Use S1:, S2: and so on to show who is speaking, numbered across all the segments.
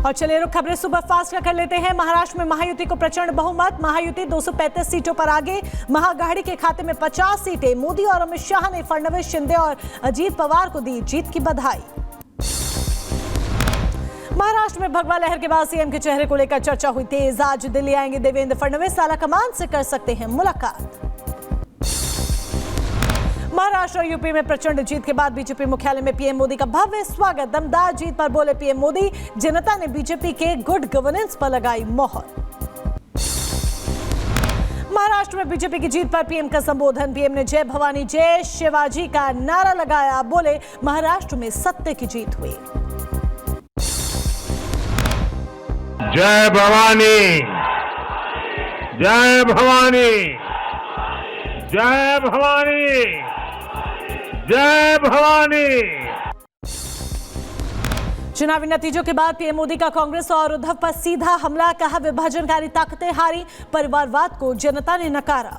S1: और चलिए रुक खबरें सुपर फास्ट का कर लेते हैं। महाराष्ट्र में महायुति को प्रचंड बहुमत, महायुति 235 सीटों पर आगे, महाअघाड़ी के खाते में 50 सीटें। मोदी और अमित शाह ने फडणवीस, शिंदे और अजीत पवार को दी जीत की बधाई। महाराष्ट्र में भगवा लहर के बाद सीएम के चेहरे को लेकर चर्चा हुई तेज। आज दिल्ली आएंगे देवेंद्र फडणवीस, आला कमान से कर सकते हैं मुलाकात। महाराष्ट्र और यूपी में प्रचंड जीत के बाद बीजेपी मुख्यालय में पीएम मोदी का भव्य स्वागत। दमदार जीत पर बोले पीएम मोदी, जनता ने बीजेपी के गुड गवर्नेंस पर लगाई मोहर। महाराष्ट्र में बीजेपी की जीत पर पीएम का संबोधन। पीएम ने जय भवानी जय शिवाजी का नारा लगाया। बोले महाराष्ट्र में सत्य की जीत हुई।
S2: जय भवानी, जय भवानी, जय भवानी, जय भवानी।
S1: चुनावी नतीजों के बाद पीएम मोदी का कांग्रेस और उद्धव पर सीधा हमला। कहा विभाजनकारी ताकतें हारी, परिवारवाद को जनता ने नकारा।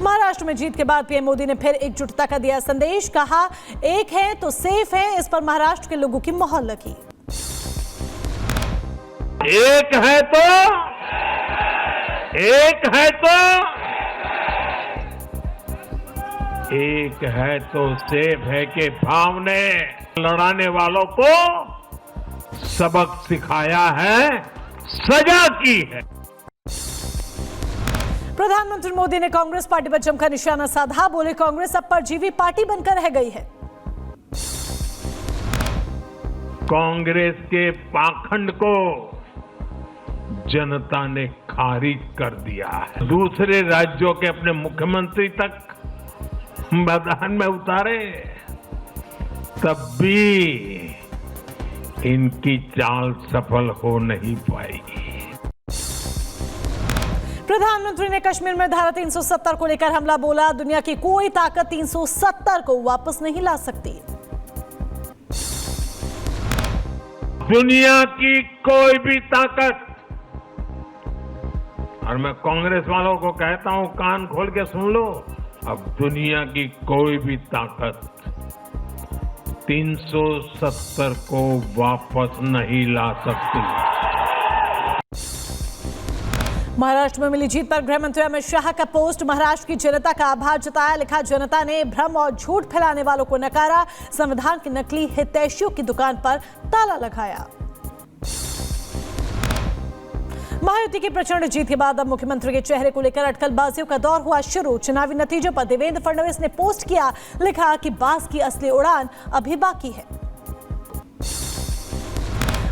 S1: महाराष्ट्र में जीत के बाद पीएम मोदी ने फिर एकजुटता का दिया संदेश। कहा एक है तो सेफ है, इस पर महाराष्ट्र के लोगों की मोहर लगी।
S2: एक है तो सेफ है के भाव ने लड़ाने वालों को सबक सिखाया है, सजा की है।
S1: प्रधानमंत्री मोदी ने कांग्रेस पार्टी पर जमकर निशाना साधा। बोले कांग्रेस अब परजीवी पार्टी बनकर रह गई है।
S2: कांग्रेस के पाखंड को जनता ने खारिज कर दिया है। दूसरे राज्यों के अपने मुख्यमंत्री तक मैदान में उतारे, तब भी इनकी चाल सफल हो नहीं पाएगी।
S1: प्रधानमंत्री ने कश्मीर में धारा 370 को लेकर हमला बोला। दुनिया की कोई ताकत 370 को वापस नहीं ला सकती।
S2: दुनिया की कोई भी ताकत, और मैं कांग्रेस वालों को कहता हूं कान खोल के सुन लो, अब दुनिया की कोई भी ताकत 370 को वापस नहीं ला सकती।
S1: महाराष्ट्र में मिली जीत पर गृह मंत्री अमित शाह का पोस्ट। महाराष्ट्र की जनता का आभार जताया। लिखा जनता ने भ्रम और झूठ फैलाने वालों को नकारा। संविधान की नकली हितैषियों की दुकान पर ताला लगाया। महायुति की प्रचंड जीत के बाद अब मुख्यमंत्री के चेहरे को लेकर अटकलबाजियों का दौर हुआ शुरू। चुनावी नतीजों पर देवेंद्र फडणवीस ने पोस्ट किया। लिखा कि बास की असली उड़ान अभी बाकी है।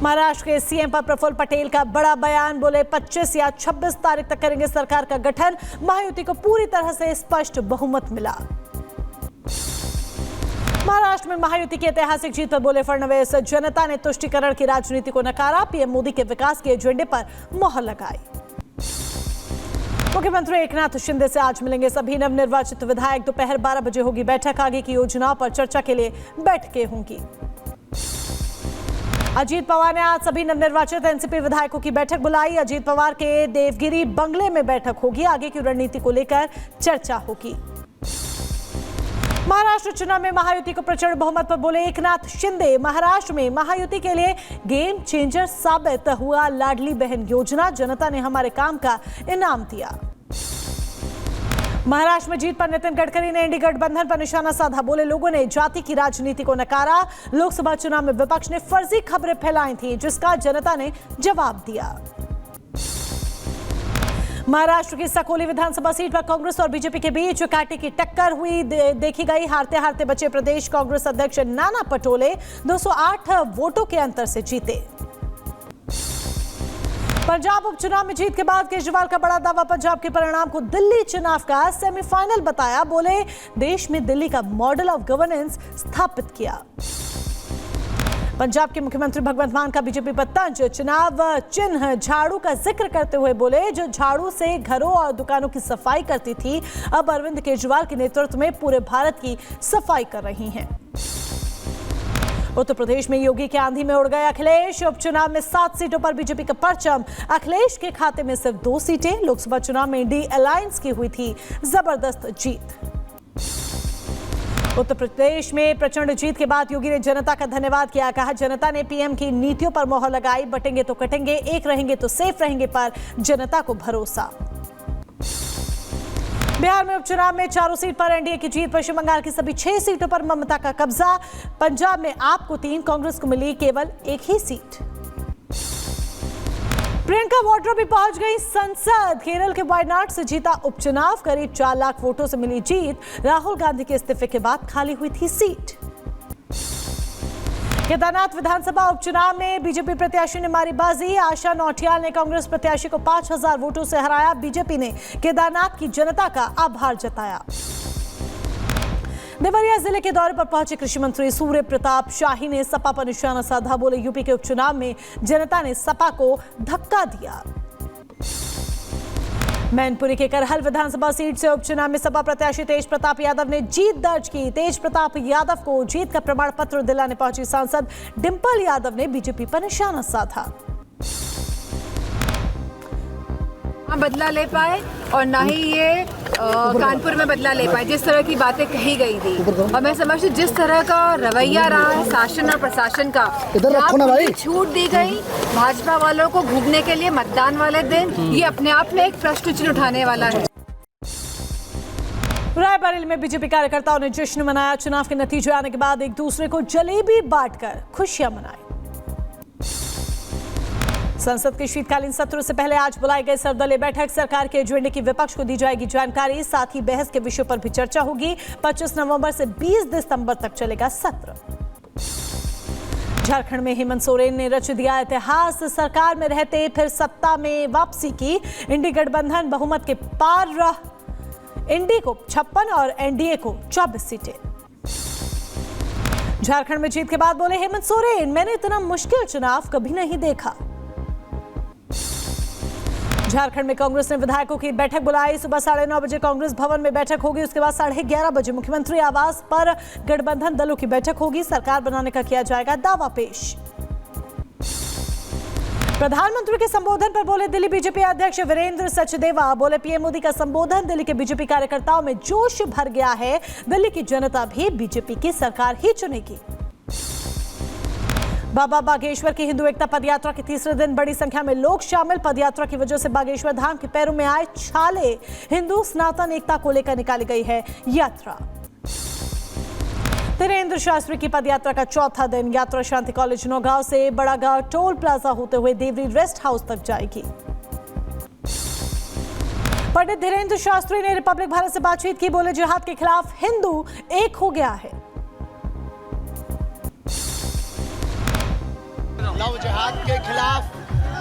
S1: महाराष्ट्र के सीएम पर प्रफुल्ल पटेल का बड़ा बयान। बोले 25 या 26 तारीख तक करेंगे सरकार का गठन। महायुति को पूरी तरह से स्पष्ट बहुमत मिला। महाराष्ट्र में महायुति की ऐतिहासिक जीत पर बोले फडणवीस, जनता ने तुष्टीकरण की राजनीति को नकारा। पीएम मोदी के विकास के एजेंडे पर मोहर लगाई। मुख्यमंत्री एकनाथ शिंदे से आज मिलेंगे सभी नवनिर्वाचित विधायक। दोपहर 12 बजे होगी बैठक। आगे की योजनाओं पर चर्चा के लिए बैठकें होंगी। अजीत पवार ने आज सभी नवनिर्वाचित एनसीपी विधायकों की बैठक बुलाई। अजीत पवार के देवगिरी बंगले में बैठक होगी। आगे की रणनीति को लेकर चर्चा होगी। महाराष्ट्र चुनाव में महायुति को प्रचंड बहुमत पर बोले एकनाथ शिंदे, महाराष्ट्र में महायुति के लिए गेम चेंजर साबित हुआ लाडली बहन योजना। जनता ने हमारे काम का इनाम दिया। महाराष्ट्र में जीत पर नितिन गडकरी ने इंडी गठबंधन पर निशाना साधा। बोले लोगों ने जाति की राजनीति को नकारा। लोकसभा चुनाव में विपक्ष ने फर्जी खबरें फैलाई थी, जिसका जनता ने जवाब दिया। महाराष्ट्र की सकोली विधानसभा सीट पर कांग्रेस और बीजेपी के बीच कांटे की टक्कर हुई देखी गई। हारते हारते बचे प्रदेश कांग्रेस अध्यक्ष नाना पटोले 208 वोटों के अंतर से जीते। पंजाब उपचुनाव में जीत के बाद केजरीवाल का बड़ा दावा। पंजाब के परिणाम को दिल्ली चुनाव का सेमीफाइनल बताया। बोले देश में दिल्ली का मॉडल ऑफ गवर्नेंस स्थापित किया। पंजाब के मुख्यमंत्री भगवंत मान का बीजेपी पर तंज। चुनाव चिन्ह झाड़ू का जिक्र करते हुए बोले जो झाड़ू से घरों और दुकानों की सफाई करती थी, अब अरविंद केजरीवाल के नेतृत्व में पूरे भारत की सफाई कर रही हैं। उत्तर प्रदेश में योगी के आंधी में उड़ गए अखिलेश। उपचुनाव में 7 सीटों पर बीजेपी का परचम। अखिलेश के खाते में सिर्फ 2 सीटें। लोकसभा चुनाव में इंडी अलायंस की हुई थी जबरदस्त जीत। उत्तर प्रदेश में प्रचंड जीत के बाद योगी ने जनता का धन्यवाद किया। कहा, जनता ने पीएम की नीतियों पर मोहर लगाई। बटेंगे तो कटेंगे, एक रहेंगे तो सेफ रहेंगे पर जनता को भरोसा। बिहार में उपचुनाव में चारों सीट पर एनडीए की जीत। पश्चिम बंगाल की सभी 6 सीटों पर ममता का कब्जा। पंजाब में आप को 3, कांग्रेस को मिली केवल 1 ही सीट। प्रियंका वाड्रा भी पहुंच गई संसद। केरल के वायनाड से जीता उपचुनाव। करीब 4 लाख वोटों से मिली जीत। राहुल गांधी के इस्तीफे के बाद खाली हुई थी सीट। केदारनाथ विधानसभा उपचुनाव में बीजेपी प्रत्याशी ने मारी बाजी। आशा नौटियाल ने कांग्रेस प्रत्याशी को 5000 वोटों से हराया। बीजेपी ने केदारनाथ की जनता का आभार जताया। देवरिया जिले के दौरे पर पहुंचे कृषि मंत्री सूर्य प्रताप शाही ने सपा पर निशाना साधा। बोले, यूपी के उपचुनाव में जनता ने सपा को धक्का दिया। मैनपुरी के करहल विधानसभा सीट से उपचुनाव में सपा प्रत्याशी तेज प्रताप यादव ने जीत दर्ज की। तेज प्रताप यादव को जीत का प्रमाण पत्र दिलाने पहुंची सांसद डिंपल यादव ने बीजेपी पर निशाना साधा।
S3: बदला ले पाए और ना ही ये कानपुर में बदला ले पाए, जिस तरह की बातें कही गई थी। और मैं समझती हूँ जिस तरह का रवैया रहा है शासन और प्रशासन का, छूट दी गई भाजपा वालों को घूमने के लिए मतदान वाले दिन, ये अपने आप में एक प्रश्न चिन्ह उठाने वाला है।
S1: रायबरेली में बीजेपी कार्यकर्ताओं ने जश्न मनाया। चुनाव के नतीजे आने के बाद एक दूसरे को जलेबी बांटकर खुशियां मनाई। संसद के शीतकालीन सत्र से पहले आज बुलाई गई सर्वदलीय बैठक। सरकार के एजेंडे की विपक्ष को दी जाएगी जानकारी। साथ ही बहस के विषयों पर भी चर्चा होगी। 25 नवंबर से 20 दिसंबर तक चलेगा सत्र। झारखंड में हेमंत सोरेन ने रच दिया इतिहास। सरकार में रहते फिर सत्ता में वापसी की। इंडी गठबंधन बहुमत के पार रह। इंडी को 56 और एनडीए को 24 सीटें। झारखंड में जीत के बाद बोले हेमंत सोरेन, मैंने इतना मुश्किल चुनाव कभी नहीं देखा। झारखंड में कांग्रेस ने विधायकों की बैठक बुलाई। सुबह 9:30 बजे कांग्रेस भवन में बैठक होगी। उसके बाद 11:30 बजे मुख्यमंत्री आवास पर गठबंधन दलों की बैठक होगी। सरकार बनाने का किया जाएगा दावा पेश। प्रधानमंत्री के संबोधन पर बोले दिल्ली बीजेपी अध्यक्ष वीरेंद्र सचदेवा। बोले, पीएम मोदी का संबोधन दिल्ली के बीजेपी कार्यकर्ताओं में जोश भर गया है। दिल्ली की जनता भी बीजेपी की सरकार ही चुनेगी। बाबा बागेश्वर की हिंदू एकता पदयात्रा के तीसरे दिन बड़ी संख्या में लोग शामिल। पदयात्रा की वजह से बागेश्वर धाम के पैरों में आए छाले। हिंदू सनातन एकता को लेकर निकाली गई है यात्रा। धीरेन्द्र शास्त्री की पदयात्रा का चौथा दिन। यात्रा शांति कॉलेज नौगांव से बड़ा गांव टोल प्लाजा होते हुए देवरी रेस्ट हाउस तक जाएगी। पंडित धीरेन्द्र शास्त्री ने रिपब्लिक भारत से बातचीत की। बोले, जिहाद के खिलाफ हिंदू एक हो गया है।
S4: लव जिहाद के खिलाफ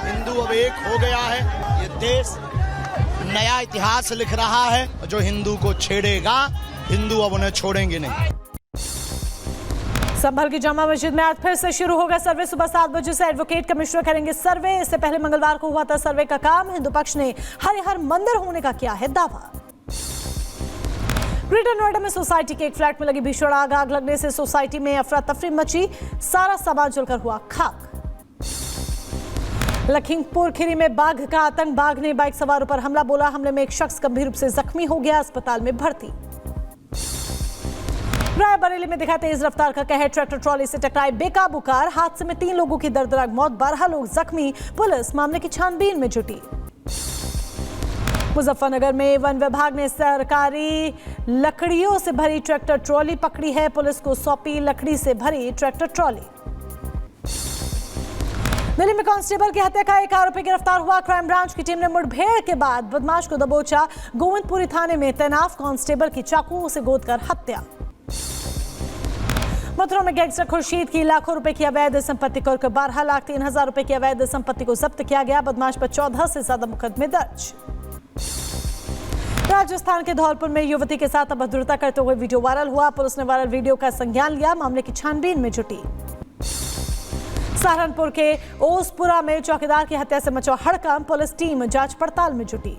S4: हिंदू अब एक हो गया है। ये देश नया इतिहास लिख रहा है। जो हिंदू को छेड़ेगा, हिंदू अब उन्हें छोड़ेंगे नहीं।
S1: संभल की जामा मस्जिद में आज फिर से शुरू होगा सर्वे। सुबह 7 बजे से एडवोकेट कमिश्नर करेंगे सर्वे। इससे पहले मंगलवार को हुआ था सर्वे का काम। हिंदू पक्ष ने हरिहर मंदिर होने का किया है दावा। ग्रेटर नोएडा में सोसाइटी के एक फ्लैट में लगी भीषण आग। आग लगने से सोसाइटी में अफरा तफरी मची। सारा सामान जलकर हुआ खाक। लखीमपुर खीरी में बाघ का आतंक। बाघ ने बाइक सवारों पर हमला बोला। हमले में एक शख्स गंभीर रूप से जख्मी हो गया, अस्पताल में भर्ती। रायबरेली में दिखा तेज रफ्तार का कहर। ट्रैक्टर ट्रॉली से टकराई बेकाबू कार। हादसे में 3 लोगों की दर्दनाक मौत, 12 लोग जख्मी। पुलिस मामले की छानबीन में जुटी। मुजफ्फरनगर में वन विभाग ने सरकारी लकड़ियों से भरी ट्रैक्टर ट्रॉली पकड़ी है। पुलिस को सौंपी लकड़ी से भरी ट्रैक्टर ट्रॉली। दिल्ली में कांस्टेबल की हत्या का एक आरोपी गिरफ्तार हुआ। क्राइम ब्रांच की टीम ने मुठभेड़ के बाद बदमाश को दबोचा। गोविंदपुरी थाने में तैनात कांस्टेबल की चाकू से गोदकर हत्या। मथुरा में गैंगस्टर खुर्शीद की लाखों रुपए की अवैध संपत्ति को 12,03,000 रुपए की अवैध संपत्ति को जब्त किया गया। बदमाश पर 14 से ज्यादा मुकदमे दर्ज। राजस्थान के धौलपुर में युवती के साथ अभद्रता करते हुए वीडियो वायरल हुआ। पुलिस ने वायरल वीडियो का संज्ञान लिया। मामले की छानबीन में जुटी। सहारनपुर के ओसपुरा में चौकीदार की हत्या से मचा हड़कंप। पुलिस टीम जांच पड़ताल में जुटी।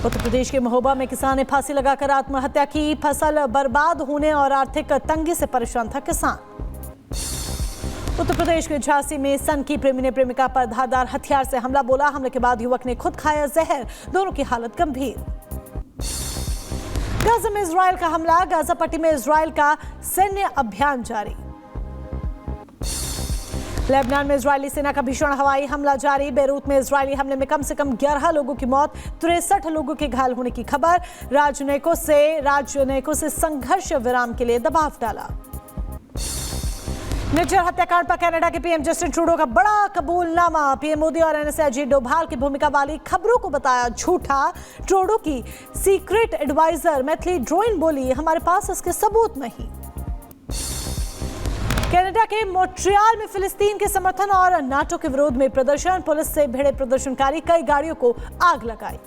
S1: उत्तर प्रदेश के महोबा में किसान ने फांसी लगाकर आत्महत्या की। फसल बर्बाद होने और आर्थिक तंगी से परेशान था किसान। उत्तर प्रदेश के झांसी में सन की प्रेमी ने प्रेमिका पर धारदार हथियार से हमला बोला। हमले के बाद युवक ने खुद खाया जहर। दोनों की हालत गंभीर। गाजा में इजराइल का हमला, गाजा पट्टी में इजराइल का सैन्य अभियान जारी। लेबनान में इजरायली सेना का भीषण हवाई हमला जारी। बेरूत में इजरायली हमले में कम से कम 11 लोगों की मौत, 63 लोगों के घायल होने की खबर। राजनयिकों से संघर्ष विराम के लिए दबाव डाला। निज्जर हत्याकांड पर कनाडा के पीएम जस्टिन ट्रूडो का बड़ा कबूलनामा। पीएम मोदी और एनएसए अजीत डोभाल की भूमिका वाली खबरों को बताया झूठा। ट्रूडो की सीक्रेट एडवाइजर मैथिली ड्रोइन बोली, हमारे पास इसके सबूत नहीं। कनाडा के मोन्ट्रियल में फिलिस्तीन के समर्थन और नाटो के विरोध में प्रदर्शन। पुलिस से भिड़े प्रदर्शनकारी कई गाड़ियों को आग लगाई।